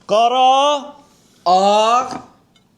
Qara, Ağ,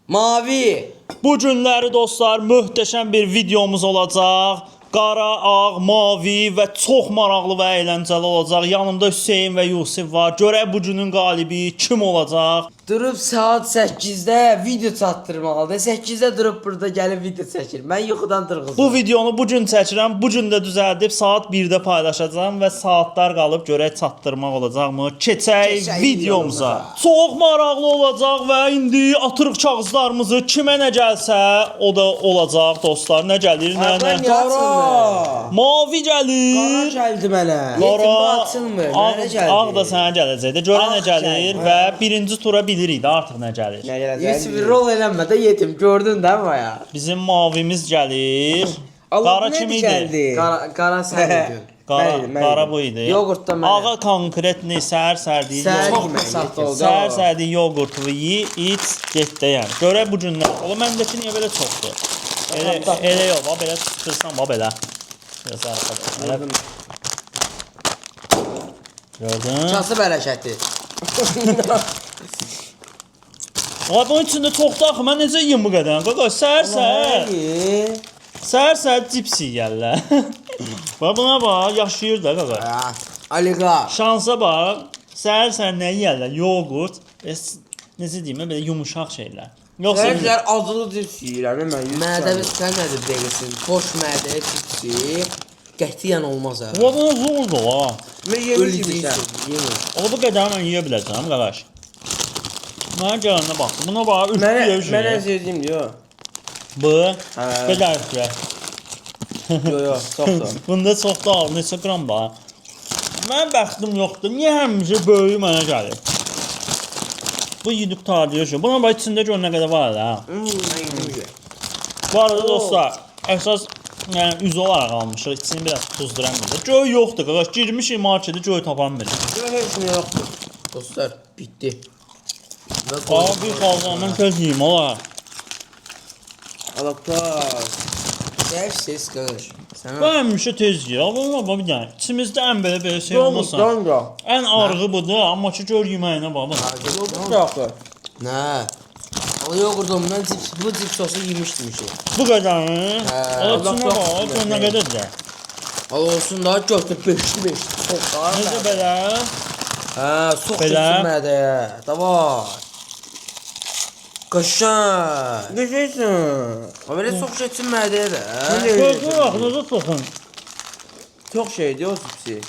mavi. bu günləri dostlar möhtəşəm bir videomuz olacaq. Qara, ağ, mavi və çox maraqlı və əyləncəli olacaq. Yanımda Hüseyn və Yusif var. Görək bu günün qalibi kim olacaq? Durub saat 8-də video çatdırmalıdır. 8-də durub burada gəlib video çəkir. Mən yuxudan durğuzum. Bu videonu bu gün çəkirəm. Bu gün də düzəldib saat 1-də paylaşacağam və saatlar qalıb görək çatdırmaq olacaqmı? Keçək videomuza. Çox maraqlı olacaq və indi atırıq kağızlarımızı kimə nə gəlsə o da olacaq dostlar. Nə gəlir, nə? Qara. Mavi gəlir. Qara gəldi mənə. Qara, açılmır. Mənə gəldi. ağ da sənə gələcək. Görək nə Ağ gəlir gəldi. və birinci tura bilirik də artıq nə gəlir. Nə gələcək? Rol eləmə də yetim. Gördün də baya. Bizim mavimiz gəlir. Qara kim idi? Qara sən idin. Qara bu idi. Yoğurtda mənə. Ağa konkretni səhər-sərdiyi səhər-sərdiyi yoğurtu iç, getdə yəni. Görək bu günlər. Ola məndəki niyə belə çoxdur? Elə yox, belə sıxırsan, belə. Biraz arxada. Gördün? Kasıb hərəkəti. Ay bunun içində çoxdur axı. Mən necə yeyim bu qədər? Qaqa, səhər-səhər cips yeyərlər. Bax buna bax, yaşayır da qaqa. Aliqa. Şansa bax, səhər-səhər nə yeyərlər? Yoğurt, necə deyim, belə yumuşaq şeylər. Yoxsa Səhər acılı cips yeyirəm mən. Mədəvi sən nədir deyirsən? Boş mədəyə cipsi qətiyyən olmaz ha. bu buna zordur ha. Mən yemişəm. O bu qədər mən yeyə biləcəm, qardaş. Mənə gələndə bax, buna bax, üstü Mənə yeyə. sevdiyim diyor. Bu, Hə. belə üstü. Yo, çoxdur. Bunda çox da ağır, neçə qram var. Mənim bəxtim yoxdur, niyə həmişə böyüyü mənə gəlir? Bu yedik tadiyə şu. Buna bax, içində gör nə qədər var ha. Bu arada dostlar, əsas yəni üz olaraq almışıq. İçini biraz tuzduran bilir. Göy yoxdur, qardaş. Girmişik marketə, göy tapan bilir. Heç nə yoxdur. Dostlar, bitdi. Aa, bir xalqandan tez yiyim olar. Alaqlar. Sevsiz qardaş. Bu həmişə tez yiyir. Amma bir dənə. İçimizdə ən belə şey olmasa. Donqa. Ən arğı budur, amma ki gör yeməyinə bax. Yoxdur axı. Nə? O yoğurdumdan cips, bu cips sosu yemişdim ki. Bu qədər mi? O içinə Allah bax, gör nə qədərdir. Al olsun daha götür 5-li 5. Çox daha. Necə belə? Hə, sox Belə. cips mədəyə. Davay. Qaşan. Necəsən? O belə sox getsin mədəyə də. Gözlər axınıza soxun. Çox şeydir o cipsi.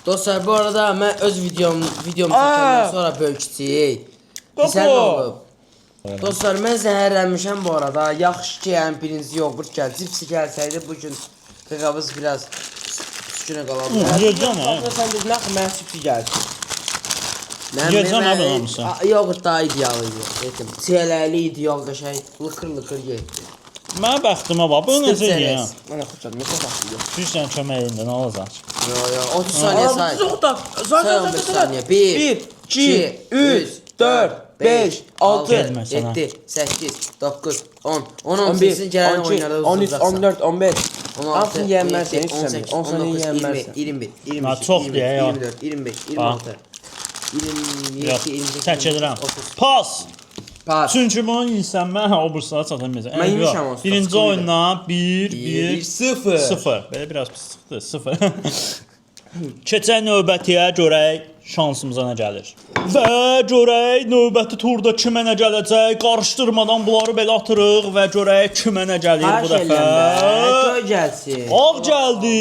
Dostlar, bu arada mən öz videomu çəkəndən sonra bölüşəcəyik. Sən nə olub? Dostlar, mən zəhərlənmişəm bu arada. Yaxşı ki, yəni birinci yoğurt gəldi. Cipsi gəlsəydi bu gün qıqabız biraz üstünə qalardı. Yeyəcəm hə? Sən dedin axı mən cipsi gəldi. Yeyəcəm hə belə hamısı. Yoğurt daha ideal idi. Yetim. Çiyələli ideal qəşəng. Lıqır getdi. Mənə bəxtimə bax, bu necə yeyəm? Mənə xoşadım, nə xoşadım. Düşsən köməyində nə olacaq? Yo, 30 saniyə say. Çox da. Say 15 saniyə. 1, 2, 3, 4, 5, 6, Gelmə sənə. 7, 8, 9, 10, 10, 11, 11, gələn 12, oyunlarda 13, 14, 15. 16, Hamısını yeyənmərsən, 17, heç 18, istəmir. 10 saniyə 19, 20, yeyənmərsən. 21, 22, Ha, çox 23, deyə, ya. 24, 25, 26, 27, 28, Çəkilirəm. 30. Pas! Pas. Çünki bunu yeysən mən o burslara çatamayacam. Mən yemişəm o Birinci statikonu. oyundan 1, 1, 1, 0. 0. Belə biraz pis çıxdı, 0. Keçək növbətiyə görək şansımıza nə gəlir. Və görək növbəti turda kimə nə gələcək. Qarışdırmadan bunları belə atırıq və görək kimə nə gəlir bu dəfə. Göy gəlsin. Ağ gəldi.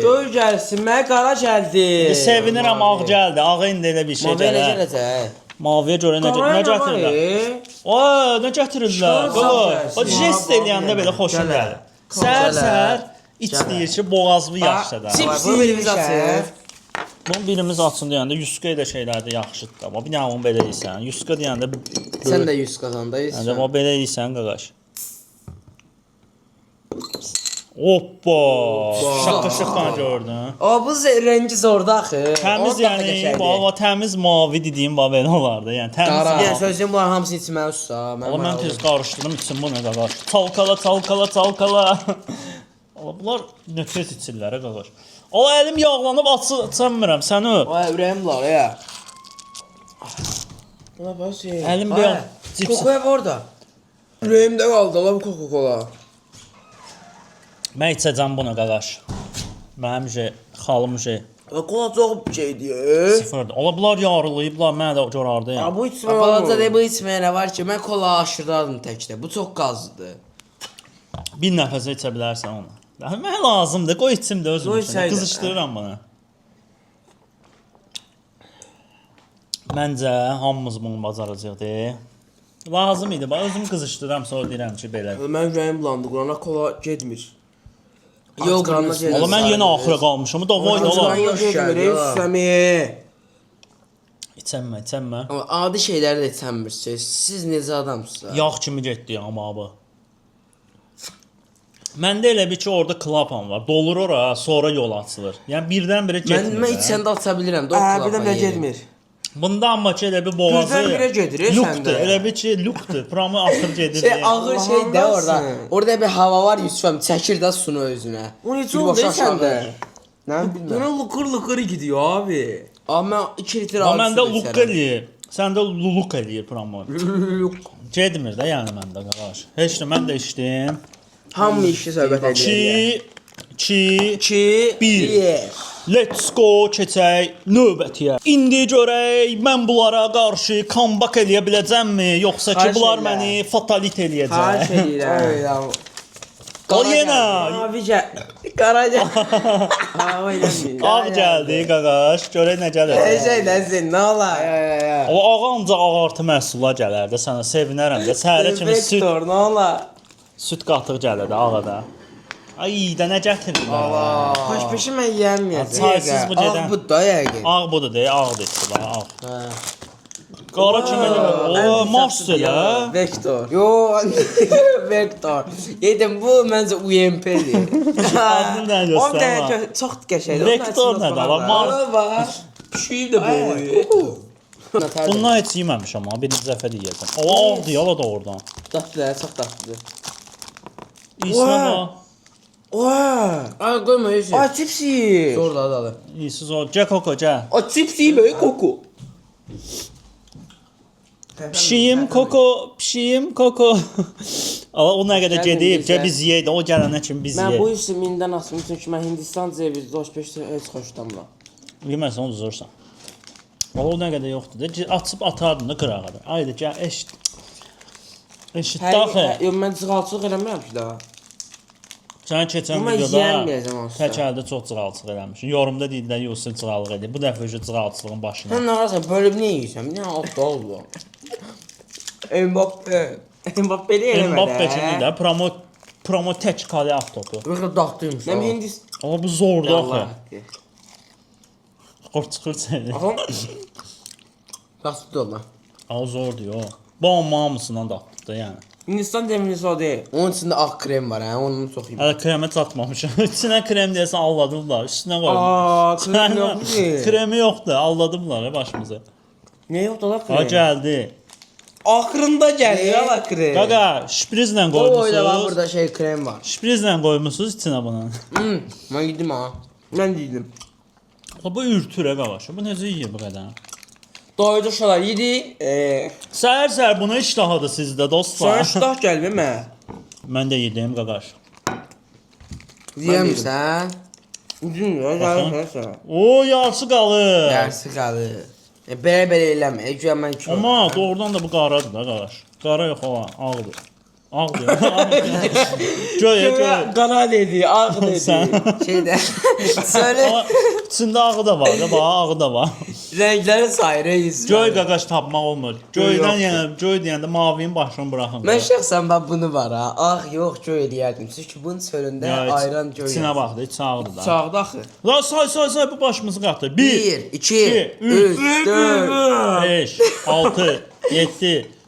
Göy gəlsin, mənə qara gəldi. Sevinirəm ağ gəldi. Ağa indi elə bir şey Mavi elə gələr. gələcək. Maviyə görə nə gətirirlər? Aa, nə gətirirlər? Çıxarsan O jest eləyəndə belə xoşum gəlir. Səhər-səhər iç deyir ki, boğazımı yaşada. Cips birimiz açır. Bunu birimiz açın deyəndə Yuska ilə şeylərdə yaxşıdır. Amma bir dənə onu belə deyirsən. Yuska deyəndə Sən də 100 qazandayız. Amma belə deyirsən qaqaş. Hoppa! Şaka gördün. O bu rengi zorda axı. Təmiz yəni, baba təmiz mavi dediyim baba belə olardı. Yəni təmiz. Yəni mavi. sözüm bunlar hamısı içməli usta. Ola mən tez qarışdırdım için bu nə qaqaş. Çalkala. Ola bunlar nefes içirlər qaqaş. Ola əlim yağlanıb açamıram səni. O ürəyim var ya. Ona bax. Əlim bir cips. Kokoya var orada. Ürəyimdə qaldı lan Coca-Cola. Mən içəcəm bunu qaqaş. Mənim xalım Kola çox bir şeydir. sıfırdır. Ola bunlar yarılayıblar, mənə də görardı yəni. Bu içmə. Balaca da bu içməyə nə var ki, mən kola aşırdardım təkdə. Bu çox qazlıdır. Bir nəfəsə içə bilərsən onu. Mənə lazımdır, qoy içim də özüm Qoy üçün. içəydə. Qızışdırıram bunu. Məncə hamımız bunu bacaracaqdı. Lazım idi, bax özüm qızışdırıram, sonra deyirəm ki, belə. Mən ürəyim bulandı. Qurana kola getmir. Yox, Ola mən yenə axıra qalmışam. Da voy ola. İçəmmə. Amma adi şeyləri də içəmirsiniz. Siz necə adamsınız? Yağ kimi getdi amma bu. Məndə elə bir ki, orada klapan var. Dolur ora, sonra yol açılır. Yəni birdən-birə getmir. Mən içəndə aça bilirəm. Bir də nə getmir? Bunda amma ki, elə bir boğazı. Birdən-birə gedir, Lukdur, səndə. elə bir ki, lukdur. Pramı axır gedir. Şey ağır şey də orada. Allah'ım. Orada bir hava var Yusufam çəkir də sunu özünə. O necə Bir oldu boşa səndə? aşağı. Nə bilmirəm. Buna lukur gidiyor abi. Amma 2 litr Amma aldı. məndə luk eləyir. Səndə luluk eləyir pramı. Getmir də yəni məndə qaqaş. Heç nə mən də içdim. Hamı işi söhbət edir. 2 1 1. Let's go keçək növbətiyə. İndi görək mən bunlara qarşı comeback eləyə biləcəmmi, yoxsa ki Xahiş bunlar edirəm. məni fatalit Xahiş eləyəcək? edirəm. Al yenə. Abi gəl. Qaraca. Ha, oynamır. Ağ gəldi qaqaş. Görək nə gəlir. Şey nəsin, nə olar? O ağa ancaq ağartı məhsula gələr də sənə sevinərəm də. Səhərə kimi Vektor, nə olar? süd qatıq gəlir də ağada. Ay də nə gətirdin? Xoşbeşi mən yeyəməyəcəm. Çaysız bu gedən. Ağ bu da yəqin. Ağ budur deyə ağ dedik da ağ. Hə. Qara kimi elə. O Marsdır da. Vektor. Yo, Vektor. Yedim bu məncə UMP-dir. Adını da O göstər. da çox qəşəngdir. Vektor nədir? Ala Mars. Var. Pişiyim də boğuyor. Bundan heç yeməmişəm amma birinci dəfə deyəcəm. O ağdır yala da oradan. Tatlıdır, çox tatlıdır. İyisine bax. Oha! Ay qoyma Yusuf. Ay cipsi. Orada dalı. İyisiz o. Gəl Koko gəl. O cipsi böyle koku. Pişiyim Koko. Ala o nə qədər gedib, gəl biz yeyək də o gələnə kimi biz Mən bu yeyək. ismindən asım çünki mən Hindistan cevizi doşbeşdən öz xoşlamıram. Yeməsən onu düzürsən. Ala o nə qədər yoxdur da. Açıb atardın da qırağa da. Ayda gəl eşit. Eşit daxı. Yox mən cığalçılıq eləmirəm ki daha. Sən keçən Amma videoda yeyəməyəcəm onsuz. tək əldə çox cığalçılıq eləmişsin. Yorumda dedilər Yusuf cığalıq edir. Bu dəfə üçün cığalçılığın başına. Sən nə varsa bölüb nə yeyirsən? Nə alt oldu? Mbappe. Mbappe'li eləmədi. Mbappe kimi də promo tək kale avtopu. Yoxsa daxtıymış. Mən Hindistan. Amma bu zordur axı. Allah. Qort çıxır səni. Aha. Daxtı olma. Amma zordur o. Bu amma hamısından da atdı da yəni. Hindistan cevizi o deyil. Onun içində ağ krem var, hə, onu çox yeyim. Hələ kremə çatmamışam. İçinə krem deyəsən alladıblar. Üstünə qoyum. Krem yox ki. Kremi yoxdur. Alladıblar başımıza. Ne yoxdur la Ha krem? gəldi. Axırında gəlir la krem. Qaqa, şprizlə O oyda var qoymusunuz. burada şey krem var. Şprizlə qoymusunuz içinə bunu. Mən yedim ha. Mən deydim. Bu ürtürə qavaşı. Bu necə yeyir bu qədər? Doydu uşaqlar yedi. Səhər bunu iştahıdır sizdə Sonra dostlar. iştah gəlmir mən. Mən də yedim qaqaş. Yeyəmirsən? Üzülmür, Baxın. gəlirsən. O yarısı qalır. Dərsi qalır. Belə eləmə. Güya mən kim? Amma doğrudan da bu qaradır da qaqaş. Qara yox o, ağdır. Ağdır. Göyə. Qara dedi, ağ dedi. Sən. Şeydə. Söyle. Amma içində ağı da var da, bax, ağı da var. Rəngləri sayırız. Göy qaqaş tapmaq olmur. Göydən yoxdur. yəni, göy deyəndə mavinin başını buraxın. Mən şəxsən bax bunu var ha. Ağ yox göy eləyərdim. Çünki bunun çölündə ayran göy. İçinə bax da, içi ağdır da. Çağda axı. La say bu başımızı qatdı. 1, 2, 3, 4, 5, 6, 7,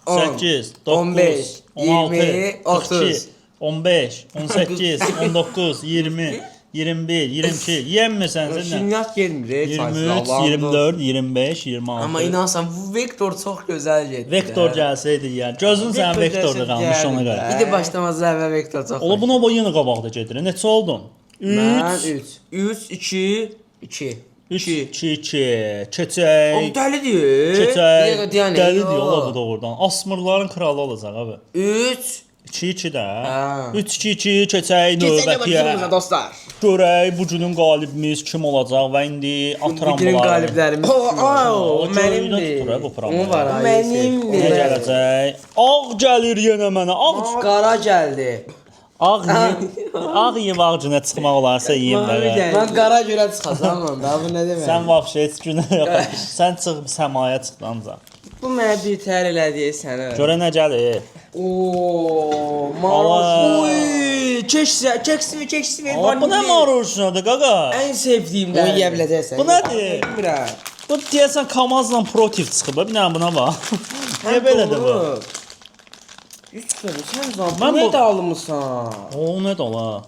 8, 9, 15, 16, 20, 32, 15, 18, 19, 20, 21, 22. Yemmisən sən. Şinyat gelmir. 23, 24, 25, 26. Amma inansan bu vektor çox gözəl getdi. Vektor gəlsəydi yəni. Gözün sən Vektor vektorda gəlsə qalmış ona gəldi görə. də. Bir də başlamazdan əvvəl vektor çox. Ola buna bu yenə qabaqda gedir. Neçə oldun? Mən 3, 3, 3, 2, 2. 2-2. Keçək. O dəlidir. Keçək. Bir dəqiqə dayan, Dəlidir yox. ola bu doğrudan. Asmırların kralı olacaq abi. 3 2-2 də. Hə. 3-2-2 keçək növbətiyə. dostlar. Görək bu günün qalibimiz kim olacaq və indi atıram Bugünün bunları. qaliblərimiz. O mənimdir. Bu o promo. var Nə ay. Mənimdir. gələcək? Ağ gəlir yenə mənə. Ağ Qara gəldi. ağ yeyib ağ günə çıxmaq olarsa yeyim Mavi belə. gəl. Mən qara görə çıxacağam lan. Da bu nə demək? Sən vəbşə heç günə yox. Sən çıx səmaya çıx ancaq. Bu mənə bir tər elədi sənə. Görə nə gəlir? Oo, Allah. marul. Oy, keksi ver. Amma bu nə marujnadır qaqa? Ən sevdiyimdən. Onu yeyə biləcəksən. Bu nədir? Bilmirəm. Bu deyəsən Kamazla Protiv çıxıb. Bir dənə buna bax. Niyə belədir bu? 3 kere sən zam. Mən Bu bu- nə də almısan? O nədir ola?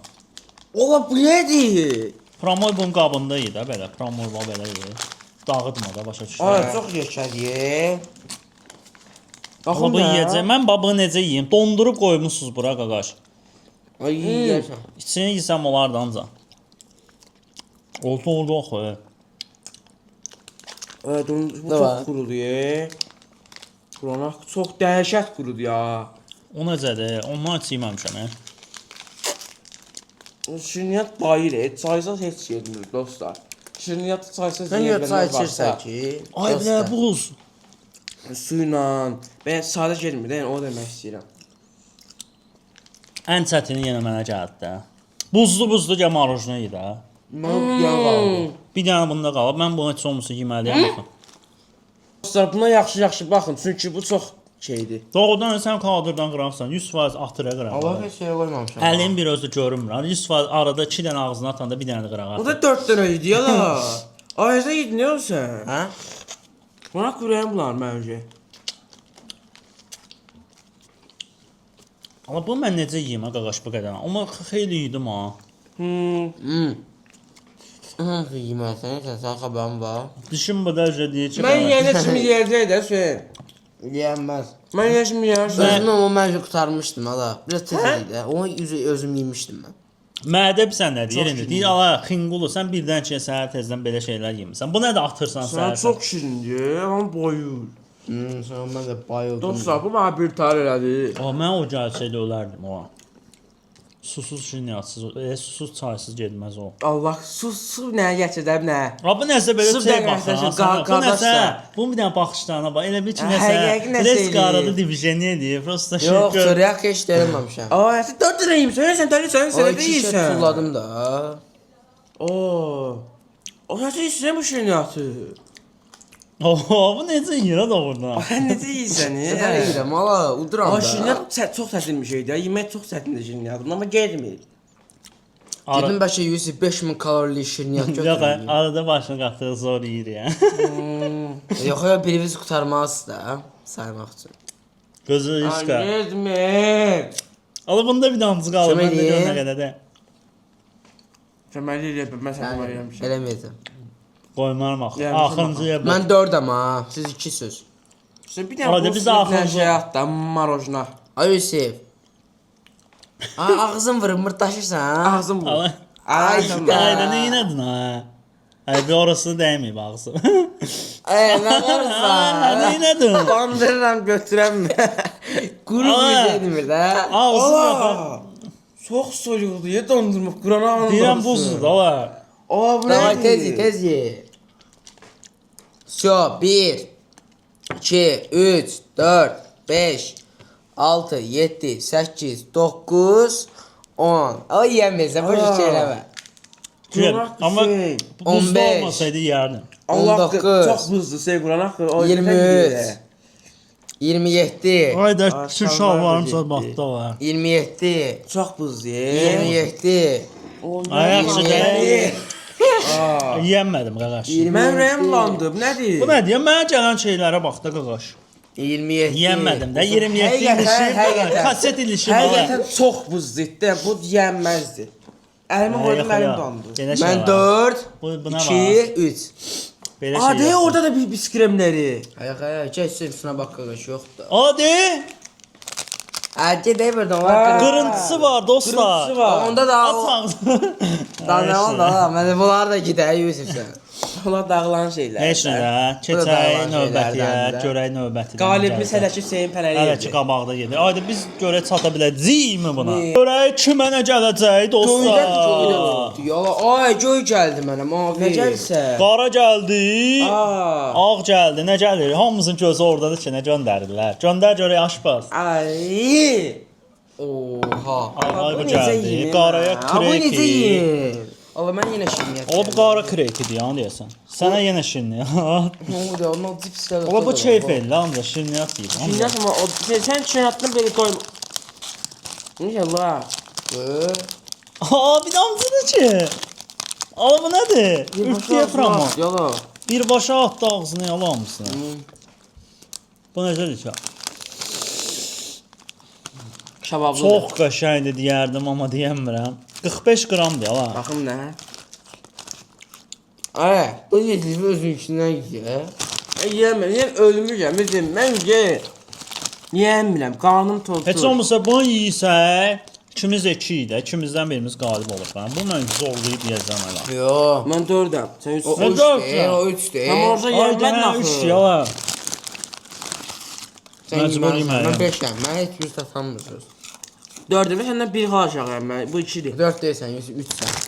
Ola bu nədir? Promoy bunun qabında idi də belə. Promoy var belə idi. Dağıtma da başa düşürəm. Ay, çox yekədir. Amma bu yeyəcək. Mən babını necə yeyim? Dondurub qoymusunuz bura qaqaş. Ay yeyərsən. İçini yesəm olardı ancaq. Oldu axı. Evet, bu Ne var? çox qurudur. Qurana çox dəhşət qurudur ya. O necədir? Ondan heç yeməmişəm. Şirniyyat bayır, çaysaz heç yedmir dostlar. Şirniyyat çaysaz Sən yox çay içirsən ki. Ay belə buz. Suyla və sadə gəlmir, yəni o demək istəyirəm. Ən çətini yenə mənə gəldi də. Buzlu gəl marujna idi də. Mən yan qaldı. Bir dənə bunda qalıb. Mən bunu heç olmasa yeməliyəm axı. Dostlar, buna yaxşı baxın, çünki bu çox şeydir. Doğrudan sən kaldırdan qıramsan 100% atıra qıram. Allah heç şey qoymamışam. Əlin bir özü görünmür. 100% arada 2 dənə ağzına atanda bir dənə qıraq O atır. da 4 dənə idi ya la. Ayda yedin nə olsan? Hə? Buna qurayım bunlar məncə. Amma bu mən necə yeyim ha qaqaş bu qədər. Amma xeyli yedim ha. Yeməsən, sən xəbərin var. Dişim bu dərəcə deyir ki. Mən yenə kimi yeyəcək də sən. Yeyənməz. Mən yenə kimi yeyərsən. Özümü o məcbur qurtarmışdım hala. Biraz tez idi də. Onu özüm yemişdim mən. Mədə sən nə deyir indi? Deyir ala xingulu sən birdən ki səhər tezdən belə şeylər yemisən. Bu nədir atırsan Sən səhər? çox şirindir, amma boyur. Sən mən də bayıldım. Dostlar, bu mənə bir tar elədi. O mən o gəlsəydə ölərdim o. Susuz şirniyatsız, susuz çaysız getməz o. Allah, su nəyə gətirdim, nə? Abi nəsə belə Su şey dəqiqəsi, baxın. Bu qardaşlar. nəsə? Bu bir dənə baxışlarına bax. Elə bir ki nəsə. Həqiqi nəsə Res eləyir. qaradı diviziyonu edir. Prosta şey Yox, gör. çörək heç deməmişəm. Aa, sən 4 dənə yemişsən, sən dəlisən, O sən də 2 şey yeyirsən. tulladım da. Oo. O nəsə yeyirsən bu şirniyyatı? Oho, bu necə yeyir doğrudan? Sən necə yeyirsən? Sən yeyirəm hala, uduram Aa, da. şirniyyat çox çətin bir şeydir. Yemək çox çətindir şirniyyatın, amma getmir. Dedim bəlkə 5000 kalorili şirniyyat Yox, götürməyim. arada başını qatdığı zor yeyir ya. Yox, biriniz qurtarmaz da saymaq üçün. Gözü Ay, iska. getmir. Ala bunda bir damcı qalır. Kömək Mən də edin. görünə qədər də. Köməli elə bilməz, sən köməli eləmişəm. Eləməyəcəm. Qoymaram axı. Yəni, Axırıncıya bax. Mən 4-əm ha, siz 2-süz. Sən bir Hadi dənə biz bu axırıncı- şey atdan marojna. Ay Yusif. Ağzın vurub mırtdaşırsan ha? Ağzım bu. Ala. Ay, Ayda nə inadın ha? Ay bir orası dəyməyib ağzı. Nə qarsan? Nə inadın? Bandırıram götürəm. Quru Aa. bir demir də. Ağzı yapar. Aa! Çox soyuqdur, ya dondurma, Qurana anlarsın. Deyirəm buzdur da ala. Aa, bu Davay nədir? tez ye. Şo 1 2 3 4 5 6 7 8 9 10. Ay yeməsən bu Aa. şey eləmə. Güzel. Qurana Amma şey. buzda 15. olmasaydı yerdin. Allah 19. çox buzdur, şey Qurana. 23 27 Ayda Aa, bütün şalvar şalvarım da zalbatda var. 27 Çox buzdur. 27 Ay yaxşı Yirmi. gəl. Yiyənmədim qaqaş. Mən rəmlandım, nədir? Bu nədir? Mənə gələn şeylərə bax da qaqaş. 27 Yiyənmədim də 27 Həqiqətən, ilişim, həqiqətən. kaset ilişim var. Həqiqətən çox buzdur, də bu yeyənməzdi. Əlimi qoydum, əlim dondu. Mən 4 Buna 2 bax. 3 Belə Aa, şey. de yoxdur. orada da bir biskremləri. Ay keçsin şuna bax qaqaş yoxdur. Hadi. Əlcə də buradan Aa. var. Qırıntısı var dostlar. Qırıntısı var. Onda da At ağzını. da nə oldu ha? Mən bunlar da gedək Yusif sən. Onlar dağılan şeylər. Heç nə də, Bu da keçək dağılan növbətiyə, şeylərdəndir. görək növbətidən. Qalibimiz hələ ki Hüseyn Hələ ki Pənəliyev. qabaqda gedir. Ayda biz görək çata biləcəyikmi buna? Ne? Görək kimə nə gələcək dostlar. Yala, ay göy gəldi mənə, mavi. Nə gəlsə? Qara gəldi. Aa. Ağ gəldi. Nə gəlir? Hamımızın gözü ordadır ki, nə göndərdilər. Göndər görək aşpaz. Ay. Oha. Ay bu bu necə gəldi. yeyim, Qaraya ha? Bu necə kreki. yeyir? Allah mən yenə şirniyyat. O bu qara krekidir ya deyəsən. Sənə yenə şirinli. Ne oldu? Onun cipslər. O bu çeyfel lan da şirinliyat deyir. Şirinat ama sen şirinatını böyle koyma. İnşallah. Aa bir damcıdır ki. Aa bu nədir? Ürküyə framo. Yala. Birbaşa atdı ağzına yalamısın. Bu necədir ki? Şabablı. Çox qəşəngdir deyərdim amma deyəmirəm. 45 qramdır ala. Baxım nə? Ay, bu yedili özün içindən ye. Yiyəməm, ölmüşəm, üzüm, mən ye. Yiyəmirəm, qarnım tozdur. Heç olmasa bunu yeyirsə, ikimiz ikiyik də, ikimizdən birimiz qalib olur. Bu mən zorlayıb yeyəcəm hələ. Yo. Mən dördəm, sən O üstün. Mən dörd üçdür, ya. o üçdür. Tam orada yemədin Ay, 3 axı. yala. Sən məcbur yeməksən, yeməyəm. mən 5-əm, mən heç bir tatamırsınız. Dördümə səndən bir aşağıyam mən, bu ikidir. 4 deyilsən, 3-sən.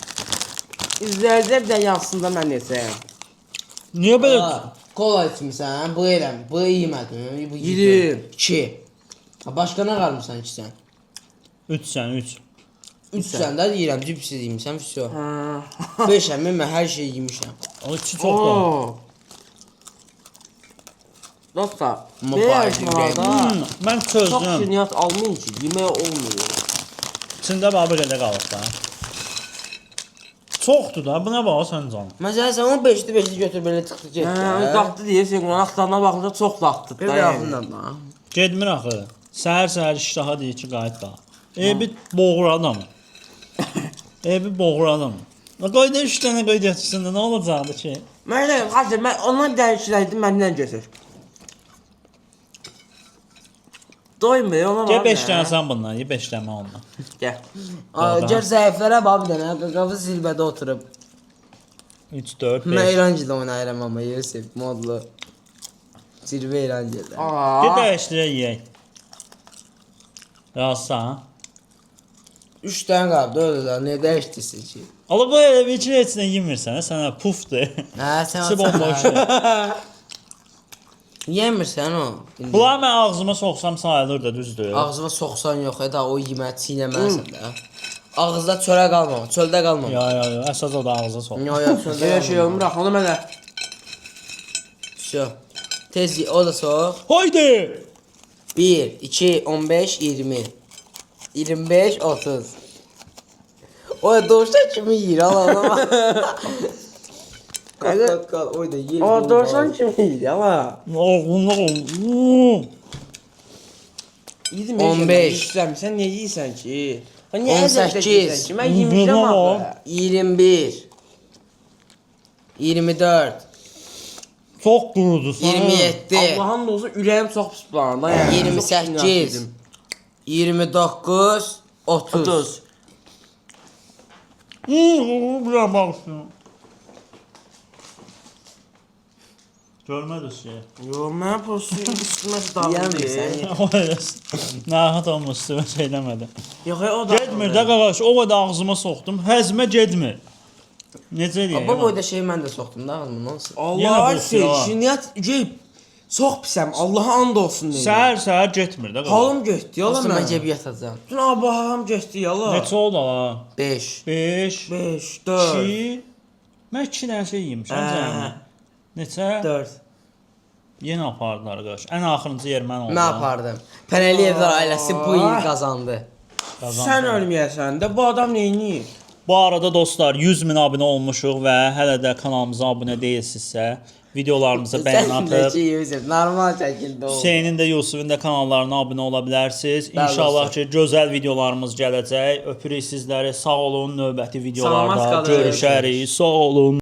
İzləyicilər bir də yazsın da mən desəm. Niyə belə? Kola içmisən, bu eləm, bu yemədin, bu Yedim. 2. Başqa nə qalmısan ki sən? 3sən, 3. 3-sən də deyirəm, cips yemişsən, vəsə. Ha. 5-əm, mən hər şeyi yemişəm. O 2 çox da. Oo. Dostlar, Amma belə bayıldım, yarışmalarda Mən çox çözdüm. şiriniyat almayın ki, yemək olmuyor. İçində bax belə qalıb da. Çoxdur da, buna bax sən canım. Məsələn, sən onu 5-5-li götür belə çıxdı get. Hə, daqdı deyirsən, qonaq axtarına baxınca çox daqdı. Bir yaxından da. Getmir axı. Səhər-səhər iştaha deyir ki, qayıt da. Bir boğur adamı. Bir boğur adamı. Qoy da 3 dənə qoy gətirsin də nə olacaqdı ki? Mən deyirəm, xaçır, mən ondan dəyişirəydim, məndən götür. Doymur, ona var. Gəl 5 dənə sən bundan, ye 5 dənə ondan. Gəl. Gör zəiflərə bax bir dənə, qaqavı zilbədə oturub. 3, 4, Mən 5. eğlenceli oynayıram amma Yusuf modlu. Zirvə eğlenceli. Get dəyişdirək yeyək. Razısan? 3 dənə qaldı öyle də, nə dəyişdirsin ki? Ala bu elə bir ki, heç nə yemirsən, sənə pufdur. Hə, sən İçi bomboşdur. yemirsən o. Bunları mən ağzıma soxsam sayılır da, düzdür. Ağzına soxsan yox, da o yemək çiynəməlisən də. Ağızda çölə qalmama, çöldə qalmama. Ya, əsas o da ağza sox. Yo, çöldə Belə şey olmur, axı, onu mənə. Şo. Tez o da sox. Haydi! 1, 2, 15, 20. 25, 30. O da doğuştan kimi yiyir, Allah. Kal, oy da yiyir. O dorsan kimi, ama. Oğlum. Yedim 15. Sən niyə yeyirsən ki? Ha, niyə 18. əzəmdə yeyirsən ki? Mən yemişəm axı. 21. 24. Çox qurudusan. 27. Allah'ın olsun ürəyim çox pis bulandı. Yəni, 28. 29. 30. 30. Bura baxsın. Görmədiniz ki. Yo, mən prosto üstümə Yiyəmirsən, dağıldı. Narahat olmuşdu, söyləmədi. Yox, o da. Getmir də qaqaş, o qədər ağzıma soxdum, həzmə getmir. Necə eləyəm? Bu boyda şeyi mən də soxdum da ağzıma, nasıl? Allah Yenə aşkına, bu ya. şiriniyat yeyib çox pisəm. Allaha and olsun deyim. Səhər getmir də qaqaş. Halım getdi, yala Yoxsa mən mən. gəbi yatacağam. Bütün abaham getdi, yala. Neçə oldu ha? 5. 5, 5, 4, 2. Mən 2 dənə şey yemişəm cəmi. Neçə? 4. Yenə apardılar qaqaş. Ən axırıncı yer mən oldum. Nə yapardım? Pənəliyevlər ailəsi bu il qazandı. Sən ölməyəsən də bu adam neyniyir? Bu arada dostlar 100 min abunə olmuşuq və hələ də kanalımıza abunə deyilsinizsə videolarımıza bəyən atıb Yusuf, normal şəkildə ol. Hüseynin də Yusufun da kanallarına abunə ola bilərsiniz. Bəli, İnşallah dostlar. ki gözəl videolarımız gələcək. Öpürük sizləri. Sağ olun. Növbəti Salamat videolarda qalın. görüşərik. Sağ olun.